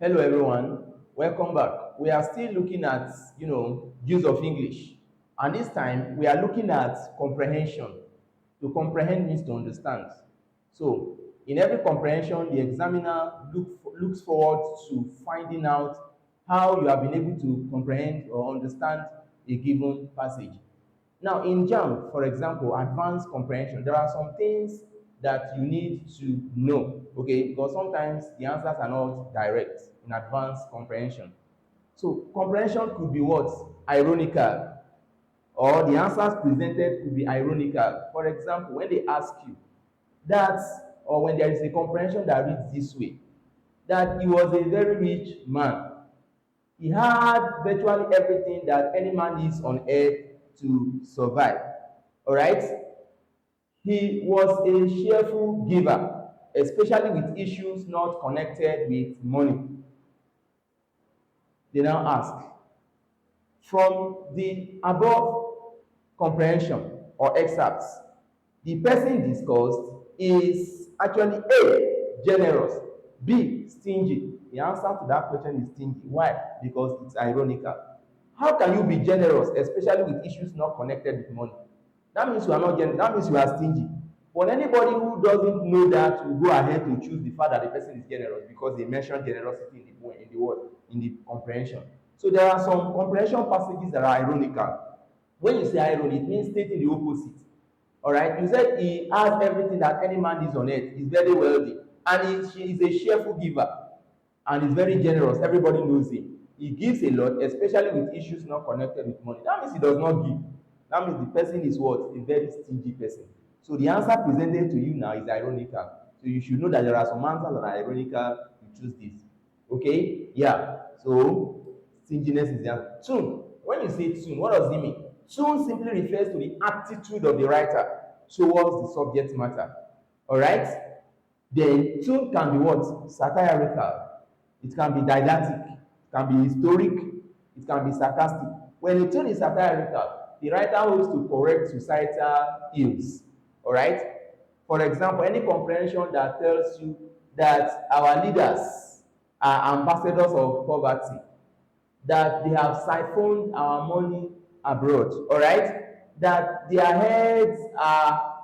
Hello everyone, welcome back. We are still looking at, use of English. And this time we are looking at comprehension. To comprehend means to understand. So in every comprehension, the examiner looks forward to finding out how you have been able to comprehend or understand a given passage. Now, in JAMB, for example, advanced comprehension, there are some things that you need to know, okay? Because sometimes the answers are not direct in advanced comprehension. So, comprehension could be what? Ironical. Or the answers presented could be ironical. For example, when they ask you that, or when there is a comprehension that reads this way, that he was a very rich man. He had virtually everything that any man needs on earth to survive. All right? He was a cheerful giver, especially with issues not connected with money. They now ask, from the above comprehension or excerpts, the person discussed is actually A, generous, B, stingy. The answer to that question is stingy. Why? Because it's ironical. How can you be generous, especially with issues not connected with money? That means you are not generous. That means you are stingy. But anybody who doesn't know that will go ahead to choose the fact that the person is generous because they mentioned generosity in the word, in the comprehension. So there are some comprehension passages that are ironical. When you say irony, it means stating the opposite. All right, you said he has everything that any man needs on earth. He's very wealthy, and he is a cheerful giver, and he's very generous. Everybody knows him. He gives a lot, especially with issues not connected with money. That means he does not give. That means the person is what? A very stingy person. So the answer presented to you now is ironical. So you should know that there are some answers that are ironical. You choose this. Okay? Yeah. So stinginess is the answer. Tune. When you say tune, what does it mean? Tune simply refers to the attitude of the writer towards the subject matter. All right? Then tune can be what? Satirical. It can be didactic. It can be historic. It can be sarcastic. When the tune is satirical, the writer hopes to correct societal ills. All right? For example, any comprehension that tells you that our leaders are ambassadors of poverty, that they have siphoned our money abroad, all right? That their heads are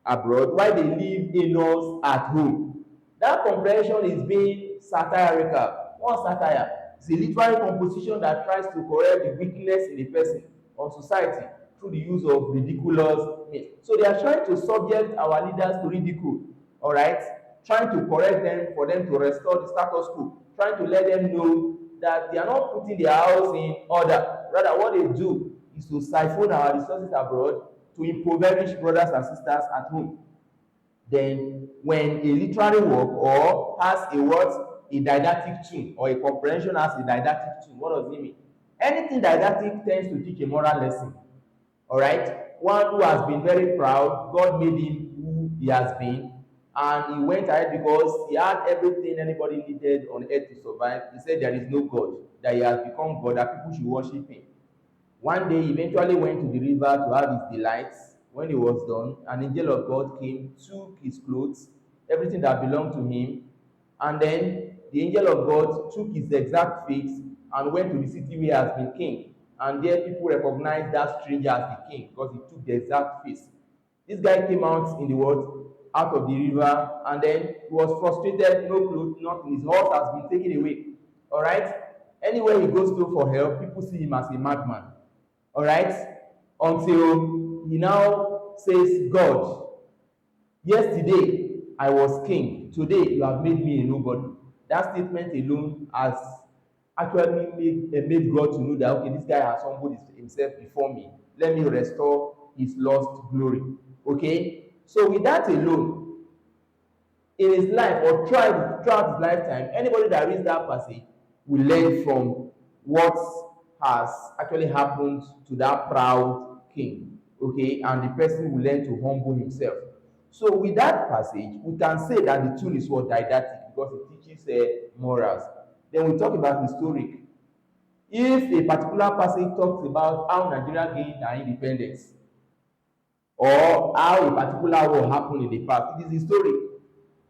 abroad while they live in-laws at home. That comprehension is being satirical. What's satire? It's a literary composition that tries to correct the weakness in a person or society through the use of ridiculous means. So they are trying to subject our leaders to ridicule, all right? Trying to correct them for them to restore the status quo, trying to let them know that they are not putting their house in order. Rather, what they do is to siphon our resources abroad to impoverish brothers and sisters at home. Then, when a literary work or has a what? A didactic tune, or a comprehension has a didactic tune, what does it mean? Anything didactic tends to teach a moral lesson. All right? One who has been very proud, God made him who he has been, and he went ahead because he had everything anybody needed on earth to survive. He said there is no God, that he has become God, that people should worship him. One day, he eventually went to the river to have his delights. When he was done, an angel of God came, took his clothes, everything that belonged to him, and then the angel of God took his exact face and went to the city where he has been king. And there people recognized that stranger as the king because he took the exact face. This guy came out in the world, out of the river, and then he was frustrated, no clothes, nothing. His horse has been taken away. All right? Anywhere he goes to for help, people see him as a madman. All right? Until he now says, God, yesterday I was king. Today you have made me a nobody. That statement alone has actually made God to know that, okay, this guy has humbled himself before me. Let me restore his lost glory. Okay? So with that alone, in his life or throughout his lifetime, anybody that reads that passage will learn from what has actually happened to that proud king. Okay? And the person will learn to humble himself. So with that passage, we can say that the tune is what? Didactic, because it teaches morals. Then we talk about historic. If a particular passage talks about how Nigeria gained our independence, or how a particular war happened in the past, it is historic.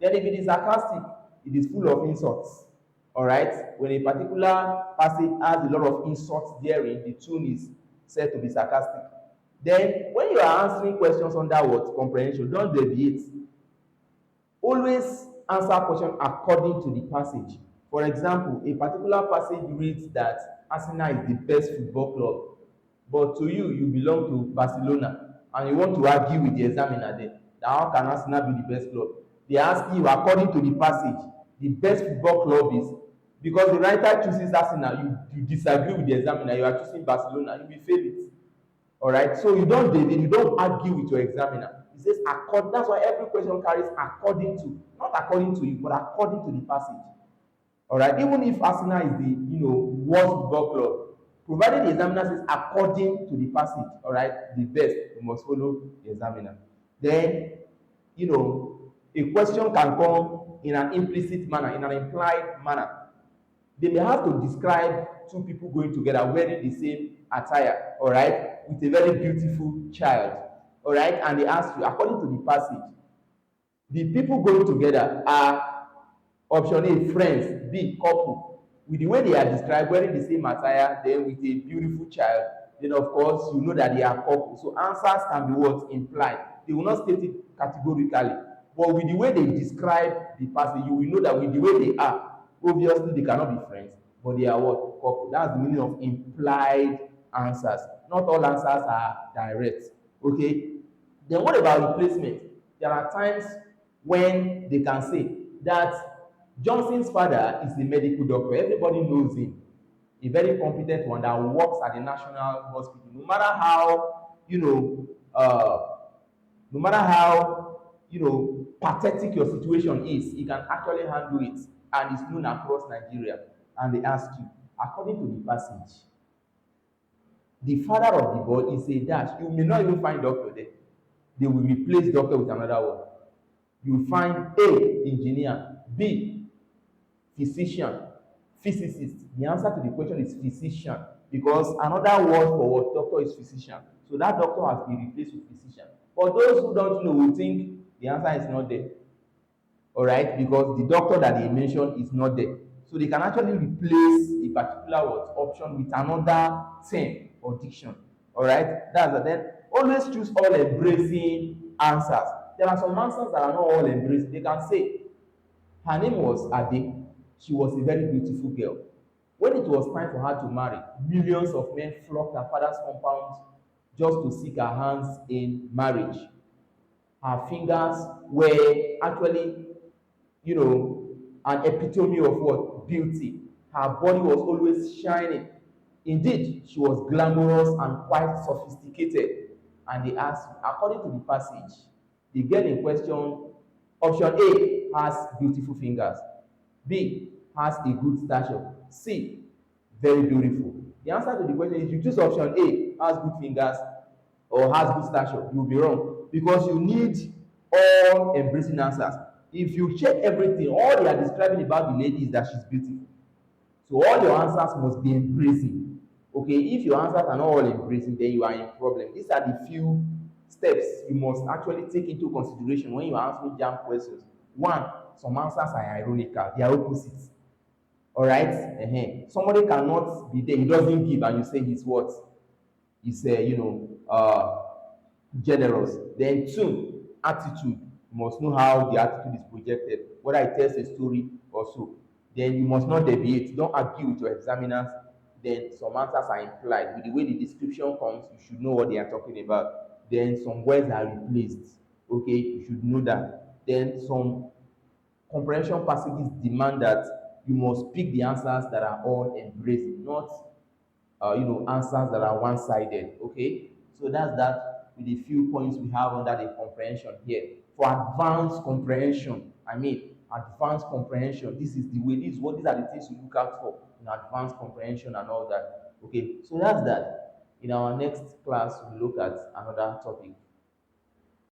Then if it is sarcastic, it is full of insults. All right. When a particular passage has a lot of insults therein, the tune is said to be sarcastic. Then, when you are answering questions under what comprehension, don't deviate. Always answer question according to the passage. For example, a particular passage reads that Arsenal is the best football club, but to you, you belong to Barcelona, and you want to argue with the examiner there that how can Arsenal be the best club? They ask you according to the passage, the best football club is, because the writer chooses Arsenal, you disagree with the examiner, you are choosing Barcelona, you will fail it. All right, so you don't deviate, you don't argue with your examiner. It says accord. That's why every question carries according to, not according to you, but according to the passage. All right, even if Arsenal is the worst football club, provided the examiner says according to the passage, all right, the best, you must follow the examiner. Then a question can come in an implicit manner, in an implied manner. They may have to describe two people going together wearing the same attire, all right, with a very beautiful child, all right, and they ask you, according to the passage, the people going together are option A, friends, B, couple. With the way they are described, wearing the same attire, then with a beautiful child, then of course you know that they are couple. So answers can be what? Implied. They will not state it categorically. But with the way they describe the passage, you will know that with the way they are, obviously they cannot be friends, but they are what? Couple. That's the meaning of implied answers. Not all answers are direct. Okay? Then what about replacement? There are times when they can say that Johnson's father is a medical doctor. Everybody knows him. A very competent one that works at the National Hospital. No matter how pathetic your situation is, he can actually handle it, and it's known across Nigeria. And they ask you, according to the passage, the father of the boy is a dash. You may not even find doctor there. They will replace doctor with another one. You will find A, engineer, B, physician, physicist. The answer to the question is physician, because another word for what doctor is physician. So that doctor has been replaced with physician. But those who don't know will think the answer is not there. All right, because the doctor that they mentioned is not there. So they can actually replace a particular word option with another term or diction. All right, that's it. Then always choose all embracing answers. There are some answers that are not all embracing. They can say, her name was Ade. She was a very beautiful girl. When it was time for her to marry, millions of men flocked her father's compound just to seek her hands in marriage. Her fingers were actually, an epitome of what? Beauty. Her body was always shining. Indeed, she was glamorous and quite sophisticated. And they asked, according to the passage, the girl in question, option A, has beautiful fingers. B, has a good stature. C, very beautiful. The answer to the question is, if you choose option A, has good fingers or has good stature, you'll be wrong, because you need all embracing answers. If you check everything, all they are describing about the lady is that she's beautiful. So all your answers must be embracing. Okay, if your answers are not all embracing, then you are in problem. These are the few steps you must actually take into consideration when you are answering JAMB questions. One, some answers are ironical, they are opposites. All right, somebody cannot be there, he doesn't give, and you say he's what? He's generous. Then two, attitude. You must know how the attitude is projected, whether it tells a story or so. Then you must not deviate. Don't argue with your examiners. Then some answers are implied. With the way the description comes, you should know what they are talking about. Then some words are replaced. Okay, you should know that. Then some comprehension passages demand that you must pick the answers that are all embracing, not answers that are one-sided. Okay, so that's that with the few points we have under the comprehension here. For advanced comprehension, advanced comprehension, this is the way, these are the things you look out for in advanced comprehension and all that. Okay, so that's that. In our next class, we'll look at another topic.